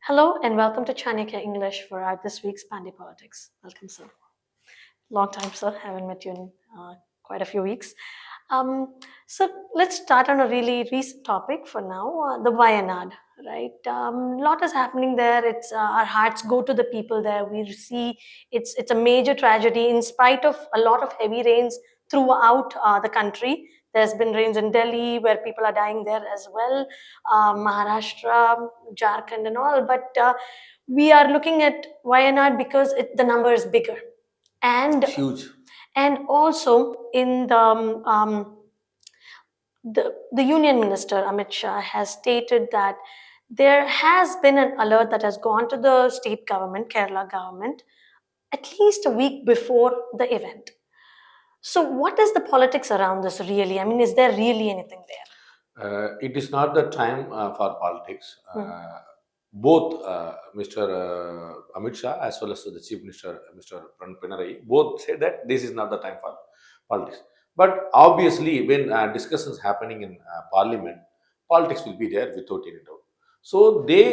Hello and welcome to Chanakya English for our this week's Pandey Politics. Welcome, sir. Long time, sir. Haven't met you in quite a few weeks. So let's start on a really recent topic for now, the Wayanad, right? Lot is happening there. It's our hearts go to the people there. We see it's a major tragedy in spite of a lot of heavy rains throughout the country. There's been rains in Delhi where people are dying there as well, Maharashtra, Jharkhand, and all. But we are looking at Wayanad because the number is bigger, and Huge. and also in the union minister Amit Shah has stated that there has been an alert that has gone to the state government, Kerala government, at least a week before the event. So what is the politics around this really? I mean, is there really anything there? It is not the time for politics. Both Mr. Amit Shah as well as the Chief Minister, Mr. Pinarayi, both say that this is not the time for politics. But obviously, when discussions happening in Parliament, politics will be there without any doubt. So they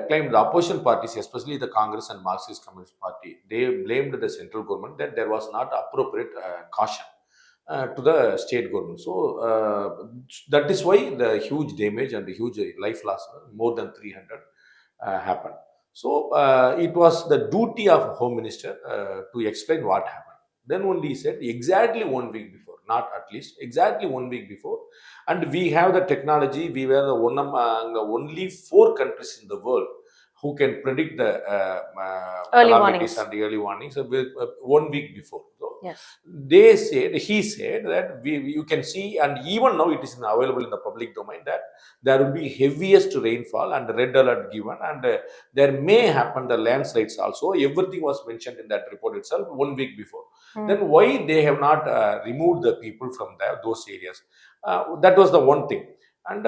claimed the opposition parties, especially the Congress and Marxist Communist Party, they blamed the central government that there was not appropriate caution to the state government. So that is why the huge damage and the huge life loss, more than 300, happened. So it was the duty of Home Minister to explain what happened. Then only he said exactly 1 week before, not at least, exactly 1 week before. And we have the technology. We were the one among the only 4 countries in the world who can predict the Early calamities warnings. and the early warnings with 1 week before. So Yes. they said, he said that you can see, and even now it is available in the public domain, that there will be heaviest rainfall and red alert given, and there may happen the landslides also. Everything was mentioned in that report itself 1 week before. Then why they have not removed the people from those areas? That was the one thing. And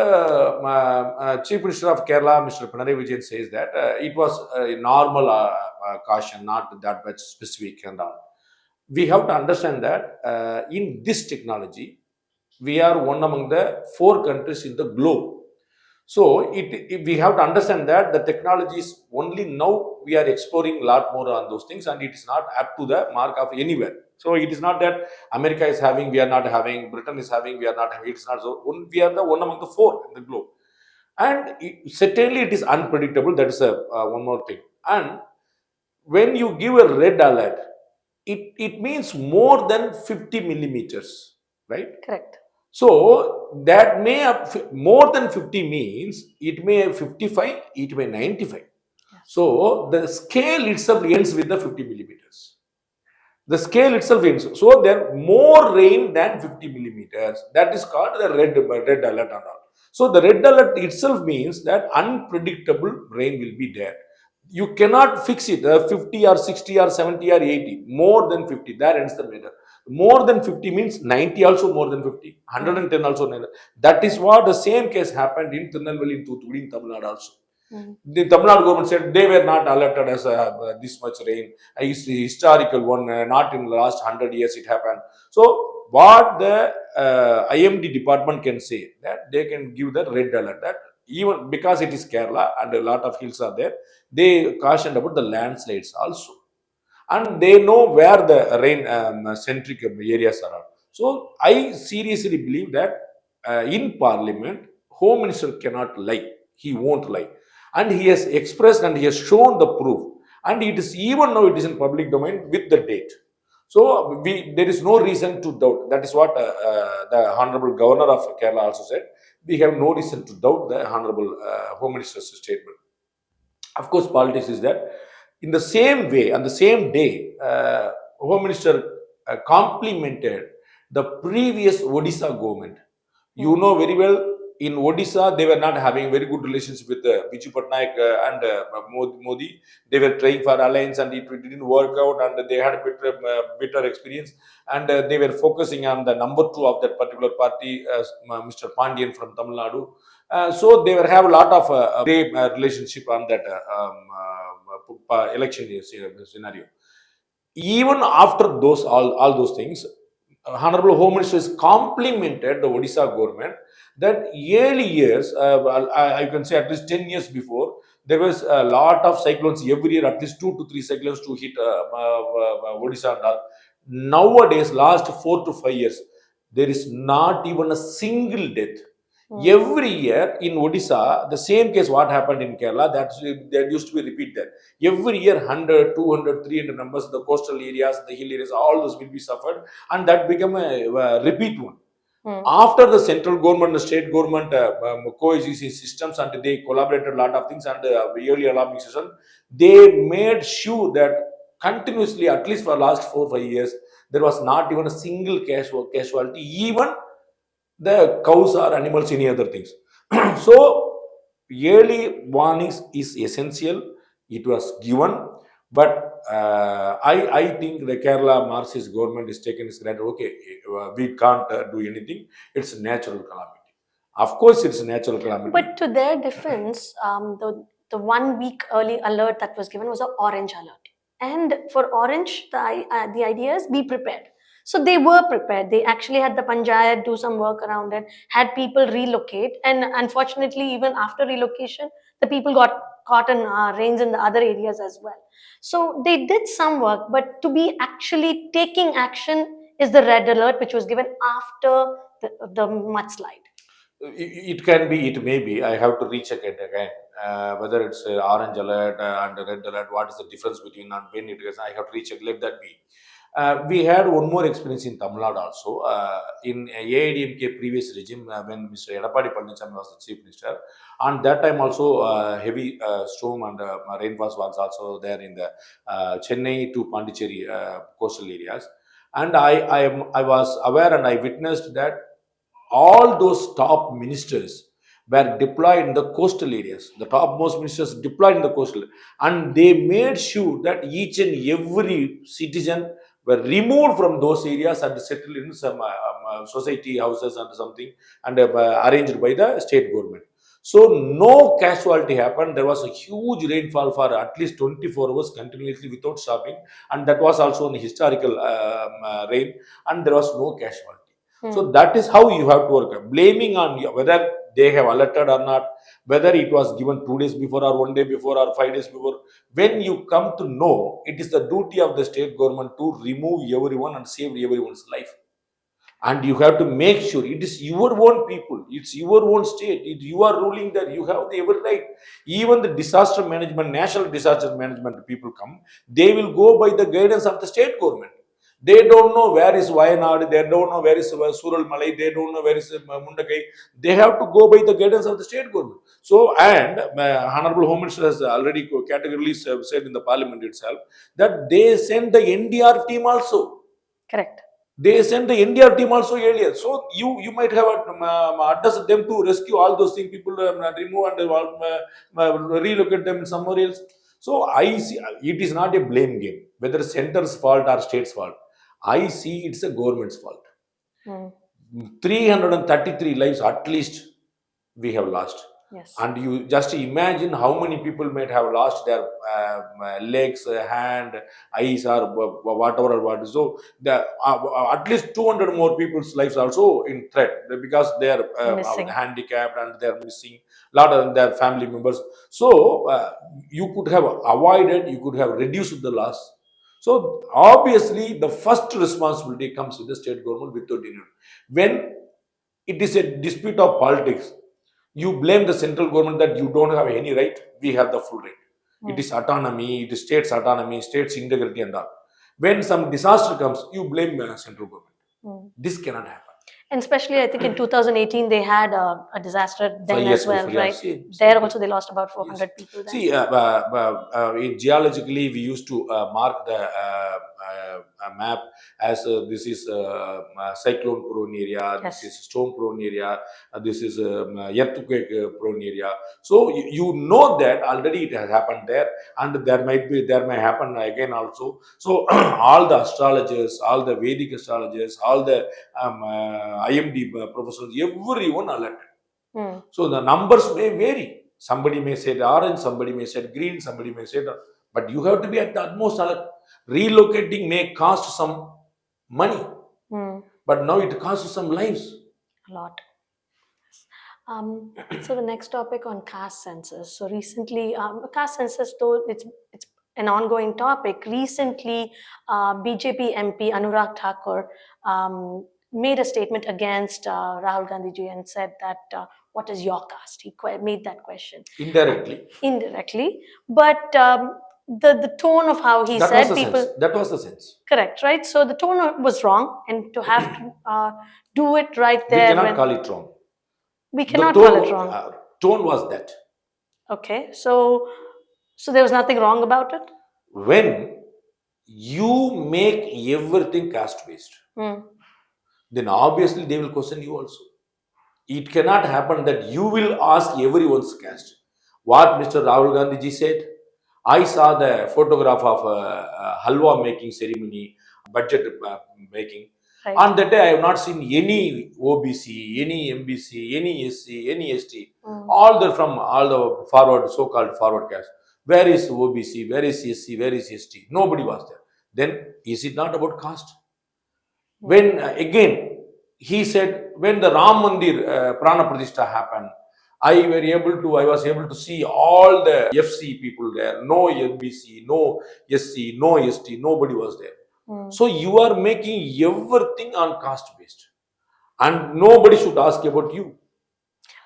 Chief Minister of Kerala, Mr. Pandey Politics, says that it was a normal caution, not that much specific and all. We have to understand that in this technology, we are one among the 4 countries in the globe. So we have to understand that the technology is only now we are exploring a lot more on those things, and it is not up to the mark of anywhere. So it is not that America is having, we are not having, Britain is having, we are not having. It is not so. We are the one among the 4 in the globe, and certainly it is unpredictable. That is one more thing. And when you give a red alert, it means more than 50 millimeters, right? Correct. So that may more than 50 means it may 55, it may 95. Yes. So the scale itself ends with the 50 millimeters. The scale itself ends. So there more rain than 50 millimeters. That is called the red alert and all. So the red alert itself means that unpredictable rain will be there. You cannot fix it 50 or 60 or 70 or 80. More than 50. That ends the matter. More than 50 means 90 also more than 50. 110 also. That is what the same case happened in Tirunelveli, in Thuthukudi, in Tamil Nadu also. The Tamil Nadu government said they were not alerted as this much rain. It's a historical one, not in the last 100 years it happened. So what the IMD department can say, that they can give the red alert, that even because it is Kerala and a lot of hills are there, they cautioned about the landslides also. And they know where the rain centric areas are. So I seriously believe that in Parliament, Home Minister cannot lie. He won't lie. And he has expressed and he has shown the proof. And it is even now it is in public domain with the date. So there is no reason to doubt. That is what the Honorable Governor of Kerala also said. We have no reason to doubt the Honorable Home Minister's statement. Of course, politics is that. In the same way, on the same day, Home Minister complimented the previous Odisha government. You know very well, in Odisha, they were not having very good relations with Biju Patnaik and Modi. They were trying for alliance and it didn't work out, and they had a bitter experience. And they were focusing on the number 2 of that particular party, Mr. Pandey from Tamil Nadu. So they were have a lot of great relationship on that election scenario. Even after those all those things, Honorable Home Minister has complimented the Odisha government that early years, I can say at least 10 years before, there was a lot of cyclones every year, at least 2 to 3 cyclones to hit Odisha and all. Nowadays, last 4 to 5 years, there is not even a single death. Every year in Odisha, the same case what happened in Kerala, that used to be repeat there. Every year, 100, 200, 300 numbers, the coastal areas, the hill areas, all those will be suffered, and that become a repeat one. After the central government and the state government coexisting systems, and they collaborated a lot of things, and early alarming system, they made sure that continuously, at least for last 4 5 years, there was not even a single casualty, even the cows or animals, any other things. So early warnings is essential. It was given, but I think the Kerala Marxist government is taking this granted. Okay, we can't do anything. It's a natural calamity. Of course, it's a natural calamity. But to their defense, the 1 week early alert that was given was an orange alert. And for orange, the idea is be prepared. So they were prepared. They actually had the panchayat do some work around it, had people relocate. And unfortunately, even after relocation, the people got caught in rains in the other areas as well. So they did some work, but to be actually taking action is the red alert, which was given after the mudslide. It can be, it may be. I have to recheck it again. Whether it's orange alert and red alert, what is the difference between and when it is? I have to recheck. Let that be. We had one more experience in Tamil Nadu also. In AIDMK previous regime, when Mr. Edapadi Palaniswamy was the chief minister, and that time also heavy storm and rainfall was also there in the Chennai to Pondicherry coastal areas. And I was aware and I witnessed that all those top ministers were deployed in the coastal areas. The topmost ministers deployed in the coastal, and they made sure that each and every citizen were removed from those areas and settled in some society houses and something, and arranged by the state government. So no casualty happened. There was a huge rainfall for at least 24 hours continuously without stopping, and that was also an historical rain, and there was no casualty. So that is how you have to work. Blaming on you, whether they have alerted or not, whether it was given 2 days before or 1 day before or 5 days before. When you come to know, it is the duty of the state government to remove everyone and save everyone's life. And you have to make sure it is your own people, it's your own state, you are ruling there, you have the every right. Even the disaster management, national disaster management people come, they will go by the guidance of the state government. They don't know where is Wayanad, they don't know where is Sural Malay, they don't know where is Mundakai. They have to go by the guidance of the state government. So, and Honorable Home Minister has already categorically said in the parliament itself that they send the NDR team also. Correct. They sent the NDR team also earlier. So you might have addressed them to rescue all those things, people remove and relocate them somewhere else. So I see it is not a blame game, whether center's fault or state's fault. I see it's a government's fault. 333 lives at least we have lost. Yes. And you just imagine how many people might have lost their legs, hand, eyes, or whatever. So the, at least 200 more people's lives also in threat because they are handicapped and they are missing a lot of their family members. So you could have avoided, you could have reduced the loss. So obviously the first responsibility comes with the state government without denial. When it is a dispute of politics, you blame the central government that you don't have any right, we have the full right. It is autonomy, it is state's autonomy, state's integrity and all. When some disaster comes, you blame the central government. This cannot happen. And especially, I think in 2018, they had a disaster then as well, right? There also, they lost about 400 people. Then. See, geologically, we used to mark the map as this is cyclone prone area, this is storm prone area, this is earthquake prone area. So you know that already it has happened there, and there may happen again also. So all the astrologers, all the Vedic astrologers, all the IMD professors, everyone alerted. So the numbers may vary. Somebody may say orange, somebody may say green, somebody may say that. But you have to be at the utmost alert. Relocating may cost some money. But now it costs some lives. A lot. So the next topic on caste census. So recently, caste census, though it's an ongoing topic. Recently, BJP MP Anurag Thakur made a statement against Rahul Gandhi ji and said that what is your caste? He made that question indirectly, but the tone of how he That said was the people. sense. That was the sense. Correct, right? So the tone was wrong, and to have to do it right We there. cannot call it wrong. We cannot The call it wrong. Tone was that. Okay, so there was nothing wrong about it? When you make everything caste based, then obviously they will question you also. It cannot happen that you will ask everyone's caste. What Mr. Rahul Gandhi ji said, I saw the photograph of halwa making ceremony, budget making. Right. On that day, I have not seen any OBC, any MBC, any SC, any ST. All the forward, so-called forward caste. Where is OBC? Where is SC? Where is ST? Nobody was there. Then is it not about caste? When again he said, when the Ram Mandir Prana Pratishta happened, I was able to see all the FC people there. No NBC, no SC, no ST. Nobody was there. So you are making everything on caste based, and nobody should ask about you.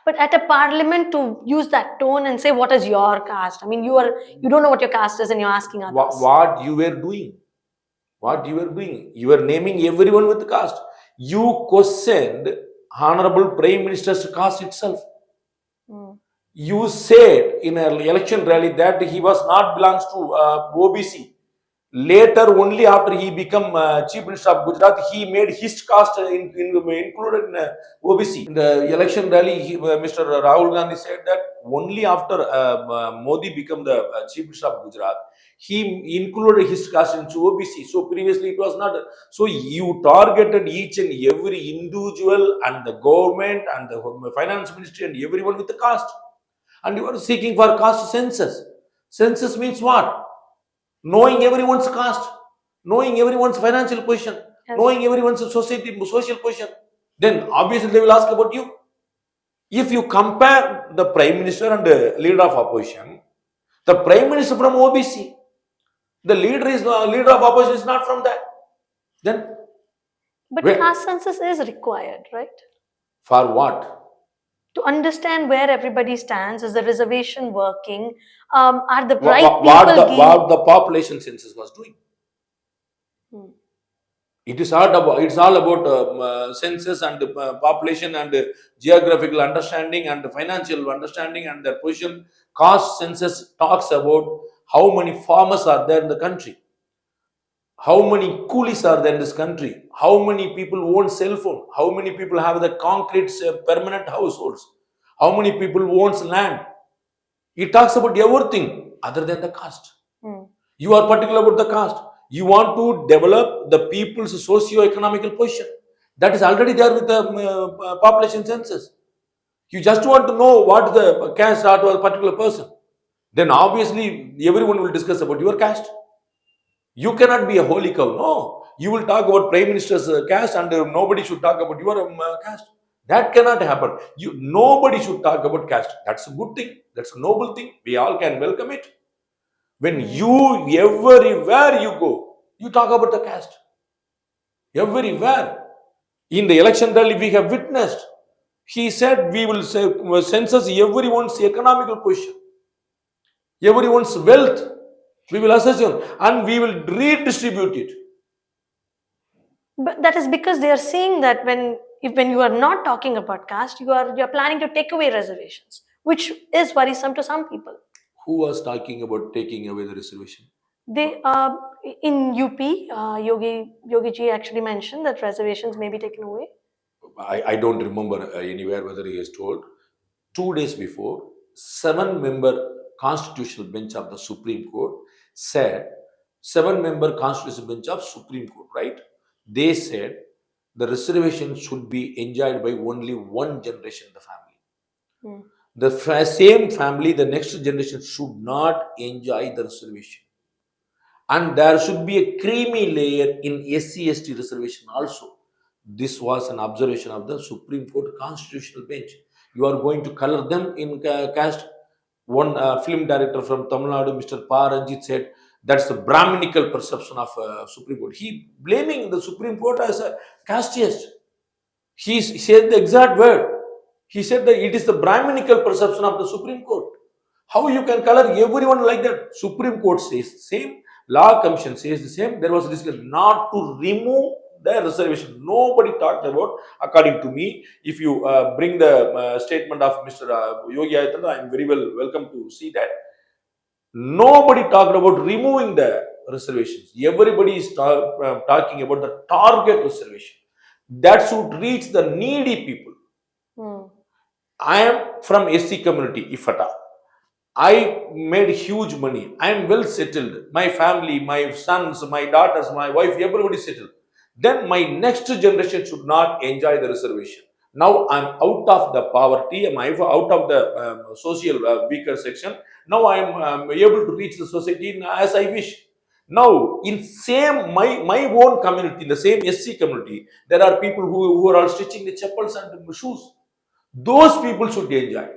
But at a parliament, to use that tone and say what is your caste? I mean, you don't know what your caste is, and you're asking others. What you were doing? You were naming everyone with caste. You questioned Honorable Prime Minister's caste itself. You said in an election rally that he was not belongs to OBC. Later, only after he became Chief Minister of Gujarat, he made his caste included in OBC. In the election rally, Mr. Rahul Gandhi said that only after Modi became the Chief Minister of Gujarat, he included his caste into OBC. So previously it was not. So you targeted each and every individual and the government and the finance ministry and everyone with the caste. And you are seeking for caste census. Census means what? Knowing everyone's caste, knowing everyone's financial position, Yes. knowing everyone's social position. Then obviously they will ask about you. If you compare the Prime Minister and the leader of opposition, the Prime Minister from OBC, the leader of opposition is not from that. Then, but caste census is required, right? For what? To understand where everybody stands. Is the reservation working? Are the right people what the population census was doing? It's all about census and population and geographical understanding and financial understanding and their position. Caste census talks about how many farmers are there in the country, how many coolies are there in this country, how many people own cell phone, how many people have the concrete permanent households, how many people owns land. It talks about everything other than the caste. You are particular about the caste. You want to develop the people's socio-economical position. That is already there with the population census. You just want to know what the caste are to a particular person. Then obviously everyone will discuss about your caste. You cannot be a holy cow. No. You will talk about Prime Minister's caste and nobody should talk about your caste. That cannot happen. Nobody should talk about caste. That's a good thing. That's a noble thing. We all can welcome it. When everywhere you go, you talk about the caste. Everywhere. In the election rally, we have witnessed. He said we will census everyone's economical position, everyone's wealth. We will assess them and we will redistribute it. But that is because they are seeing that when you are not talking about caste, you are planning to take away reservations, which is worrisome to some people. Who was talking about taking away the reservation? They in UP, Yogi ji actually mentioned that reservations may be taken away. I don't remember anywhere whether he has told. 2 days before, 7-member constitutional bench of the Supreme Court said, 7-member constitutional bench of Supreme Court, right? They said the reservation should be enjoyed by only one generation in the family. The same family, the next generation should not enjoy the reservation. And there should be a creamy layer in SC/ST reservation also. This was an observation of the Supreme Court Constitutional Bench. You are going to color them in caste. One film director from Tamil Nadu, Mr. Paranjit, said that's the Brahminical perception of Supreme Court. He blaming the Supreme Court as a casteist. He said the exact word. He said that it is the Brahminical perception of the Supreme Court. How you can color everyone like that? Supreme Court says the same. Law Commission says the same. There was a discussion not to remove the reservation. Nobody talked about, according to me, if you bring the statement of Mr. Yogi Adityanath, I am very well welcome to see that. Nobody talked about removing the reservations. Everybody is talking about the target reservation that should reach the needy people. I am from SC community, if at all. I made huge money. I am well settled. My family, my sons, my daughters, my wife, everybody settled. Then my next generation should not enjoy the reservation. Now I'm out of the poverty. I'm out of the social weaker section. Now I'm able to reach the society as I wish. Now, in same my own community, in the same SC community, there are people who are all stitching the chappals and shoes. Those people should enjoy.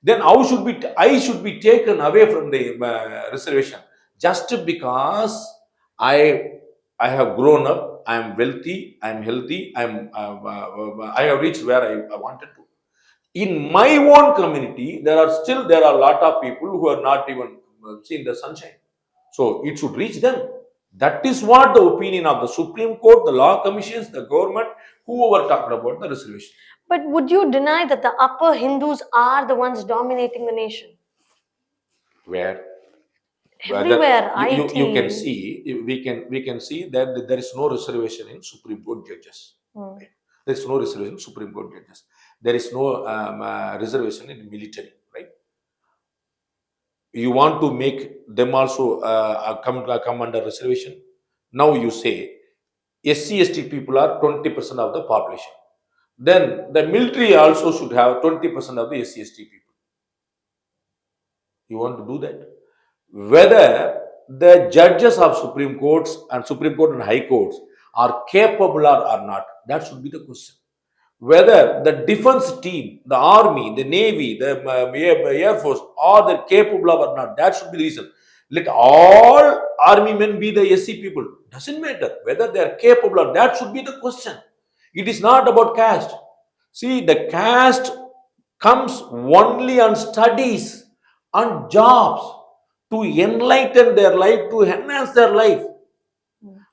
Then how should be I should be taken away from the reservation just because I have grown up, I am wealthy, I am healthy, I have reached where I wanted to. In my own community, there are a lot of people who are not even seen the sunshine. So it should reach them. That is what the opinion of the Supreme Court, the law commissions, the government, whoever talked about the reservation. But would you deny that the upper Hindus are the ones dominating the nation? Where? Everywhere, you can see, we can see that there is no reservation in Supreme Court judges. Okay. There is no reservation in Supreme Court judges. There is no reservation in military, right? You want to make them also come under reservation. Now you say SC/ST people are 20% of the population. Then the military also should have 20% of the SC/ST people. You want to do that? Whether the judges of Supreme Courts and Supreme Court and High Courts are capable or not, that should be the question. Whether the defense team, the army, the navy, the air force are they capable or not, that should be the reason. Let all army men be the SC people. Doesn't matter whether they are capable or that should be the question. It is not about caste. See, the caste comes only on studies, on jobs, to enlighten their life, to enhance their life.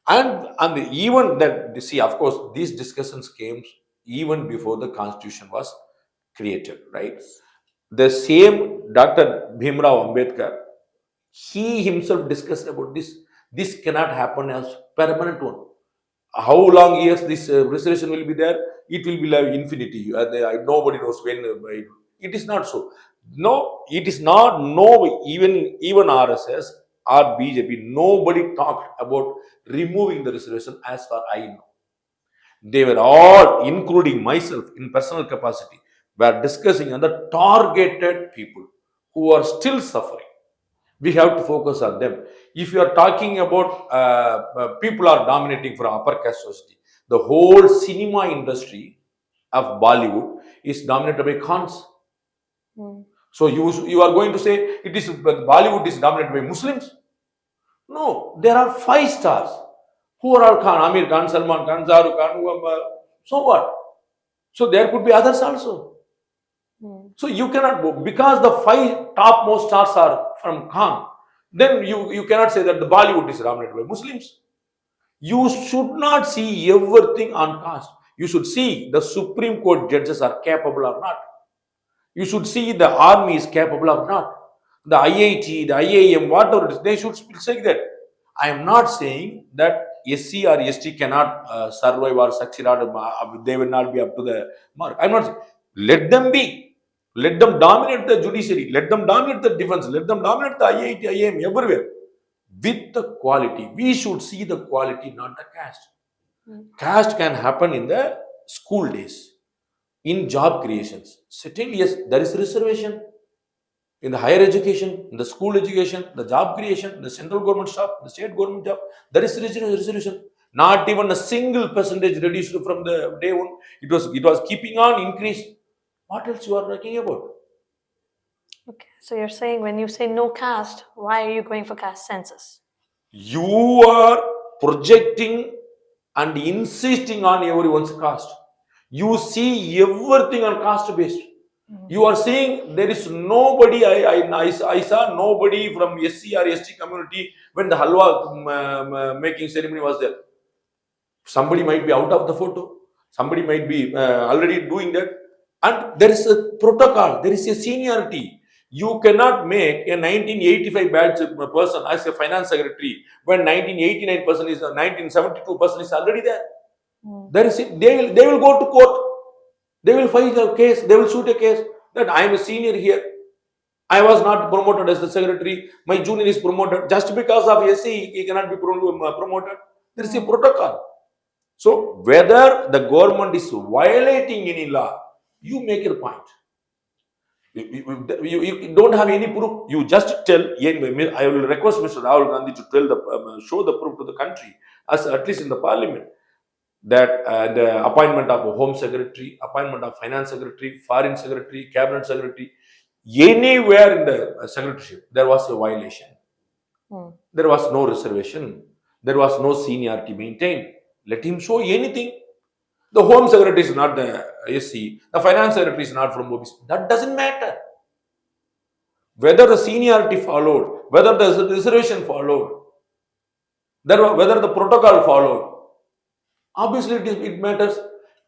And even that, see, of course, these discussions came even before the constitution was created, right? The same Dr. Bhimrao Ambedkar, he himself discussed about this. This cannot happen as permanent one. How long years this reservation will be there? It will be like infinity. Nobody knows when. It is not so. No, it is not. No, even RSS or BJP, nobody talked about removing the reservation as far I know. They were all, including myself in personal capacity, were discussing on the targeted people who are still suffering. We have to focus on them. If you are talking about people are dominating from upper caste society, the whole cinema industry of Bollywood is dominated by Khans. So you are going to say it is Bollywood is dominated by Muslims? No, there are 5 stars who are all Khan, Amir Khan, Salman Khan, Shahrukh Khan. So what? So there could be others also. So you cannot, because the 5 topmost stars are from Khan, then you cannot say that the Bollywood is dominated by Muslims. You should not see everything on caste. You should see the Supreme Court judges are capable or not. You should see the army is capable or not. The IIT, the IIM, whatever it is, they should say that. I am not saying that SC or ST cannot survive or succeed or they will not be up to the mark. I am not saying. Let them be. Let them dominate the judiciary. Let them dominate the defense. Let them dominate the IIT, IIM, everywhere. With the quality. We should see the quality, not the caste. Caste can happen in the school days, in job creations. Certainly, yes, there is reservation. In the higher education, in the school education, the job creation, the central government job, the state government job, there is reservation. Not even a single percentage reduced from the day one. It was keeping on increase. What else you are talking about? Okay, so you're saying when you say no caste, why are you going for caste census? You are projecting and insisting on everyone's caste. You see everything on caste based. You are saying there is nobody. I saw nobody from SC or ST community when the halwa making ceremony was there. Somebody might be out of the photo. Somebody might be already doing that. And there is a protocol. There is a seniority. You cannot make a 1985 batch person as a finance secretary when 1989 person is 1972 person is already there. There is they will go to court. They will file a case. They will shoot a case that I am a senior here. I was not promoted as the secretary. My junior is promoted. Just because of SC, he cannot be promoted. There is a protocol. So whether the government is violating any law, you make your point. You don't have any proof. You just tell. I will request Mr. Rahul Gandhi to tell show the proof to the country, as at least in the parliament, that the appointment of a home secretary, appointment of finance secretary, foreign secretary, cabinet secretary, anywhere in the secretaryship, there was a violation. There was no reservation. There was no seniority maintained. Let him show anything. The home secretary is not the SC. The finance secretary is not from OBC. That doesn't matter. Whether the seniority followed, whether the reservation followed, whether the protocol followed, obviously it matters.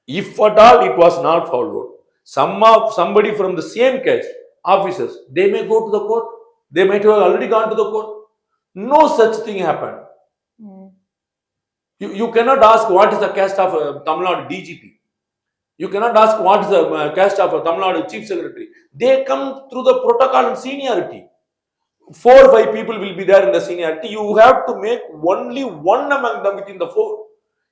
If at all it was not followed, somebody from the same caste officers, they may go to the court. They might have already gone to the court. No such thing happened. You cannot ask what is the caste of Tamil Nadu DGP. You cannot ask what is the caste of Tamil Nadu Chief Secretary. They come through the protocol and seniority. 4 or 5 people will be there in the seniority. You have to make only one among them within the 4.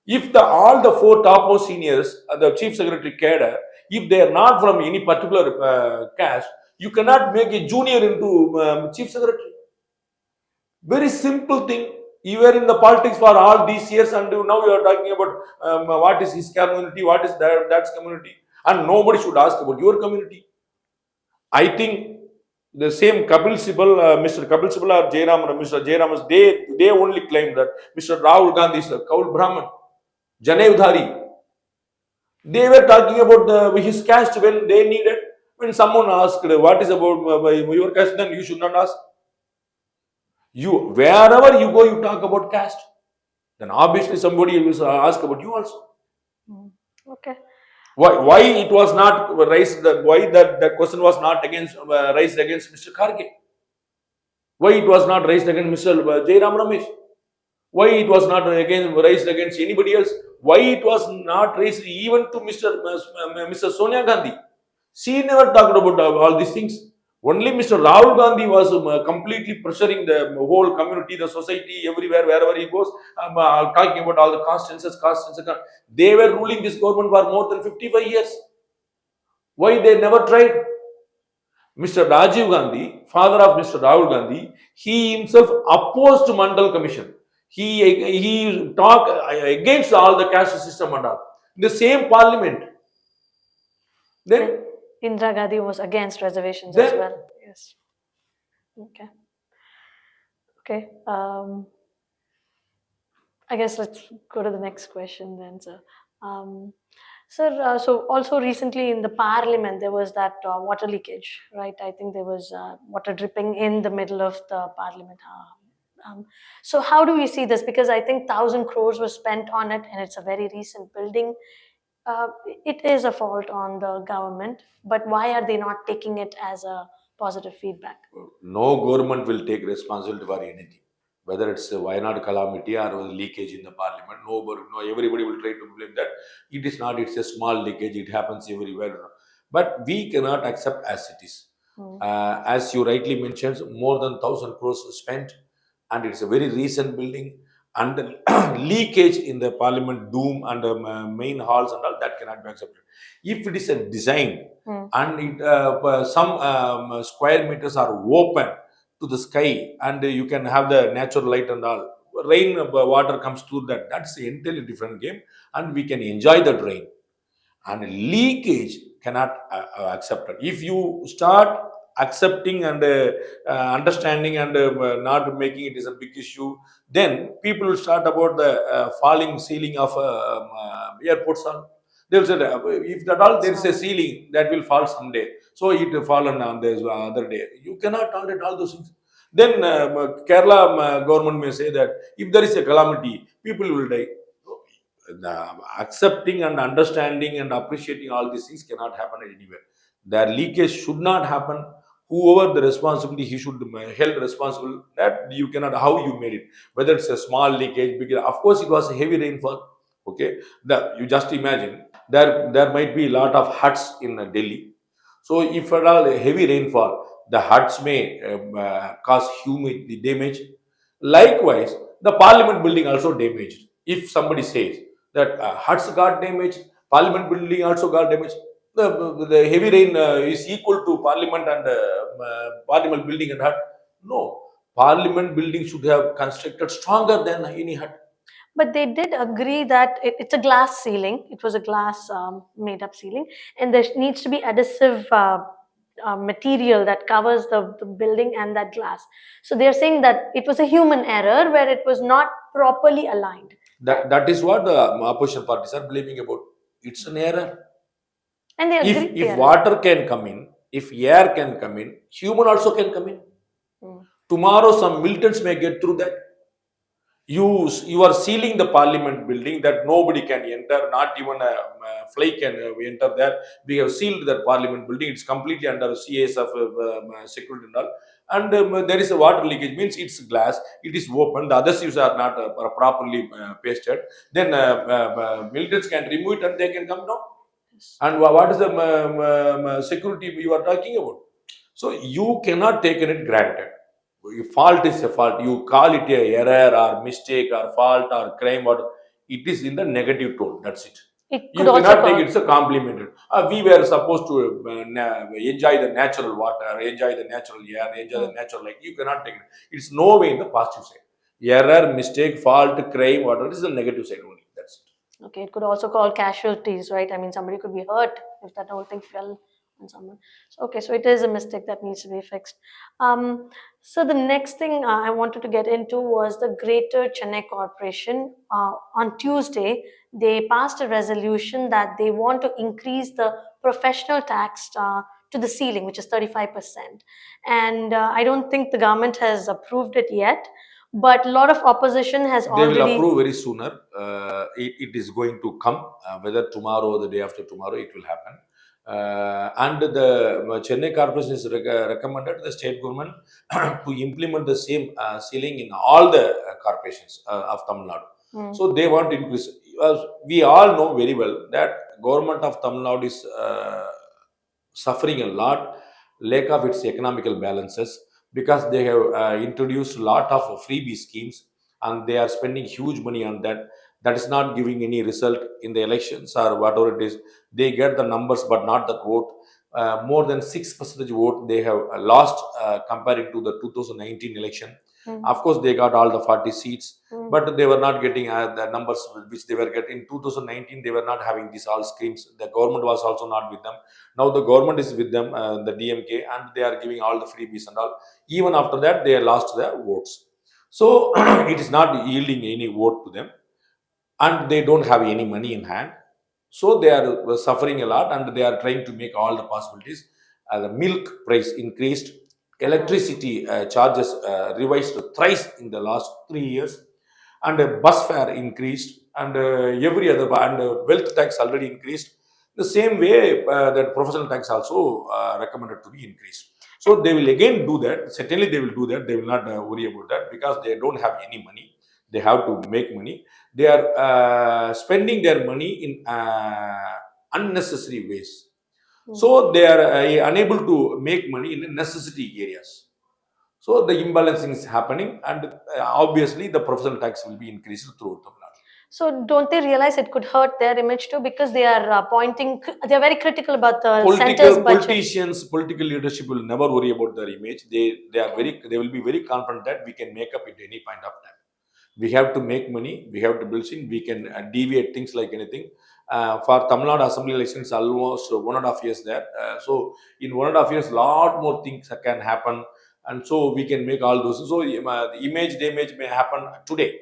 If all the 4 topmost seniors, the Chief Secretary cadre, if they are not from any particular caste, you cannot make a junior into Chief Secretary. Very simple thing. You were in the politics for all these years, and now you are talking about what is his community, what is that's community, and nobody should ask about your community. I think the same Kapil Sibal, Mr. Kapil Sibal or Mr. Jairam, they only claim that Mr. Rahul Gandhi is a Kaul Brahman, Janevdhari. They were talking about his caste when they needed. When someone asked what is about your caste, then you should not ask. Wherever you go, you talk about caste. Then obviously somebody will ask about you also. Okay. Why it was not raised? Why that question was not raised against Mr. Kharge? Why it was not raised against Mr. Jairam Ramesh? Why it was not raised against anybody else? Why it was not raised even to Mr. Sonia Gandhi? She never talked about all these things. Only Mr. Rahul Gandhi was completely pressuring the whole community, the society, everywhere, wherever he goes, talking about all the caste census. They were ruling this government for more than 55 years. Why they never tried? Mr. Rajiv Gandhi, father of Mr. Rahul Gandhi, he himself opposed Mandal Commission. He talked against all the caste system and all. In the same parliament. Then Indira Gandhi was against reservations as well. Yes. Okay. Okay. I guess let's go to the next question then, sir. Sir, so also recently in the parliament there was that water leakage, right? I think there was water dripping in the middle of the parliament. So how do we see this? Because I think 1,000 crores was spent on it, and it's a very recent building. It is a fault on the government, but why are they not taking it as a positive feedback? No government will take responsibility for anything. Whether it's a Wayanad calamity or a leakage in the parliament, everybody will try to blame that. It is not, it's a small leakage, it happens everywhere. But we cannot accept as it is. As you rightly mentioned, more than 1,000 crores spent, and it's a very recent building. And the leakage in the parliament dome and the main halls and all that cannot be accepted. If it is a design and some square meters are open to the sky and you can have the natural light and all, rain water comes through that. That's an entirely different game, and we can enjoy that rain. And leakage cannot accept it. If you start accepting and understanding and not making it is a big issue, then people will start about the falling ceiling of airports. They'll say that if that all there is a ceiling that will fall someday, so it will fall on this other day. You cannot tolerate all those things. Then Kerala government may say that if there is a calamity, people will die. Accepting and understanding and appreciating all these things cannot happen anywhere. Their leakage should not happen. Whoever the responsibility, he should be held responsible. That you cannot, how you made it, whether it's a small leakage, because of course it was a heavy rainfall. Okay, you just imagine there might be a lot of huts in Delhi. So if at all a heavy rainfall, the huts may cause huge damage. Likewise, the parliament building also damaged. If somebody says that huts got damaged, parliament building also got damaged, the heavy rain is equal to parliament and parliament building and hut. No, parliament building should have constructed stronger than any hut. But they did agree that it's a glass ceiling. It was a glass made up ceiling, and there needs to be adhesive material that covers the building and that glass. So they're saying that it was a human error where it was not properly aligned. That is what the opposition parties are blaming about. It's an error. And they agree. If water can come in, if air can come in, human also can come in. Tomorrow some militants may get through that. You are sealing the parliament building that nobody can enter, not even a fly can enter there. We have sealed that parliament building. It's completely under CAs of security and all. And there is a water leakage, means it's glass, it is open, the other sieves are not properly pasted. Then militants can remove it and they can come down. And what is the security you are talking about? So you cannot take it granted. Fault is a fault. You call it a error or mistake or fault or crime, or it is in the negative tone. That's it. You cannot take it's a compliment. We were supposed to enjoy the natural water, enjoy the natural air, enjoy the natural light. You cannot take it. It's no way in the positive side. Error, mistake, fault, crime, whatever, it is the negative side only. That's it. Okay, it could also call casualties, right? I mean, somebody could be hurt if that whole thing fell on someone. So, okay, so it is a mistake that needs to be fixed. So the next thing I wanted to get into was the Greater Chennai Corporation. On Tuesday, they passed a resolution that they want to increase the professional tax to the ceiling, which is 35%. And I don't think the government has approved it yet. But a lot of opposition has already... They will approve very sooner. It is going to come, whether tomorrow or the day after tomorrow, it will happen. And the Chennai Corporation is recommended the state government to implement the same ceiling in all the corporations of Tamil Nadu. So they want to increase. We all know very well that government of Tamil Nadu is suffering a lot, lack of its economical balances, because they have introduced a lot of freebie schemes and they are spending huge money on that. That is not giving any result in the elections or whatever it is. They get the numbers but not the vote. More than 6% vote they have lost compared to the 2019 election. Of course, they got all the 40 seats, but they were not getting the numbers which they were getting. In 2019, they were not having these all schemes. The government was also not with them. Now the government is with them, the DMK, and they are giving all the freebies and all. Even after that, they lost their votes. So it is not yielding any vote to them, and they don't have any money in hand. So they are suffering a lot, and they are trying to make all the possibilities. The milk price increased, electricity charges revised thrice in the last 3 years, and bus fare increased, and every other, and wealth tax already increased. The same way that professional tax also recommended to be increased. So they will again do that. Certainly they will do that. They will not worry about that because they don't have any money. They have to make money. They are spending their money in unnecessary ways. So they are unable to make money in necessity areas. So the imbalancing is happening, and obviously the professional tax will be increased throughout Tamil Nadu. So don't they realize it could hurt their image too, because they are they are very critical about the center's budget. Politicians, political leadership will never worry about their image. They will be very confident that we can make up at any point of time. We have to make money. We have to build things. We can deviate things like anything. For Tamil Nadu Assembly elections, almost 1.5 years there. So in 1.5 years, lot more things can happen, and so we can make all those. So the image damage may happen today.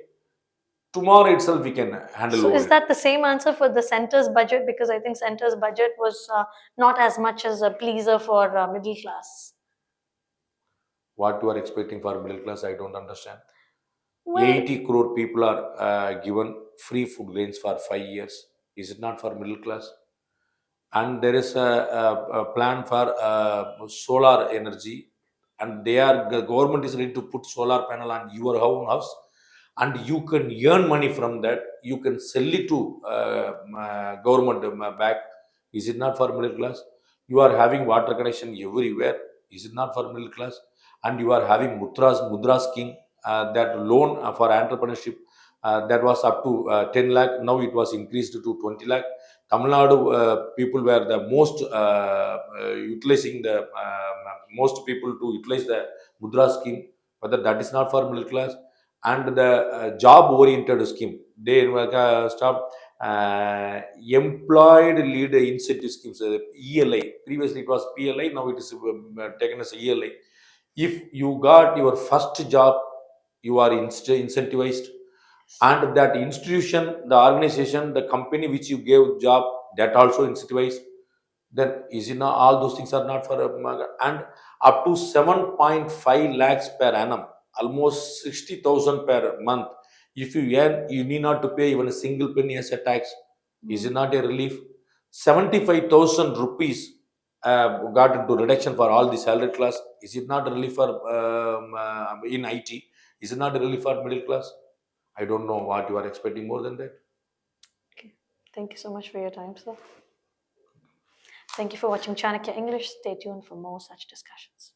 Tomorrow itself, we can handle So over is it. that the same answer for the center's budget? Because I think center's budget was not as much as a pleaser for middle class. What you are expecting for middle class, I don't understand. Well, 80 crore people are given free food grains for 5 years. Is it not for middle class? And there is a plan for solar energy, and the government is ready to put solar panel on your own house, and you can earn money from that. You can sell it to government back. Is it not for middle class? You are having water connection everywhere. Is it not for middle class? And you are having mudra scheme, that loan for entrepreneurship, that was up to 10 lakh. Now it was increased to 20 lakh. Tamil Nadu people were the most utilizing the most people to utilize the Mudra scheme, whether that is not for middle class. And the job oriented scheme, they stopped employed lead incentive schemes, ELI. Previously it was PLI, now it is taken as ELI. If you got your first job, you are incentivized, and that institution, the organization, the company which you gave job, that also incentivized. Then is it not, all those things are not for and up to 7.5 lakhs per annum, almost 60,000 per month. If you earn, you need not to pay even a single penny as a tax. Is it not a relief? 75,000 rupees got into reduction for all the salary class. Is it not a relief for in IT? Is it not a relief for middle class? I don't know what you are expecting more than that. okay. Thank you so much for your time, sir. Thank you for watching Chanakya English. Stay tuned for more such discussions.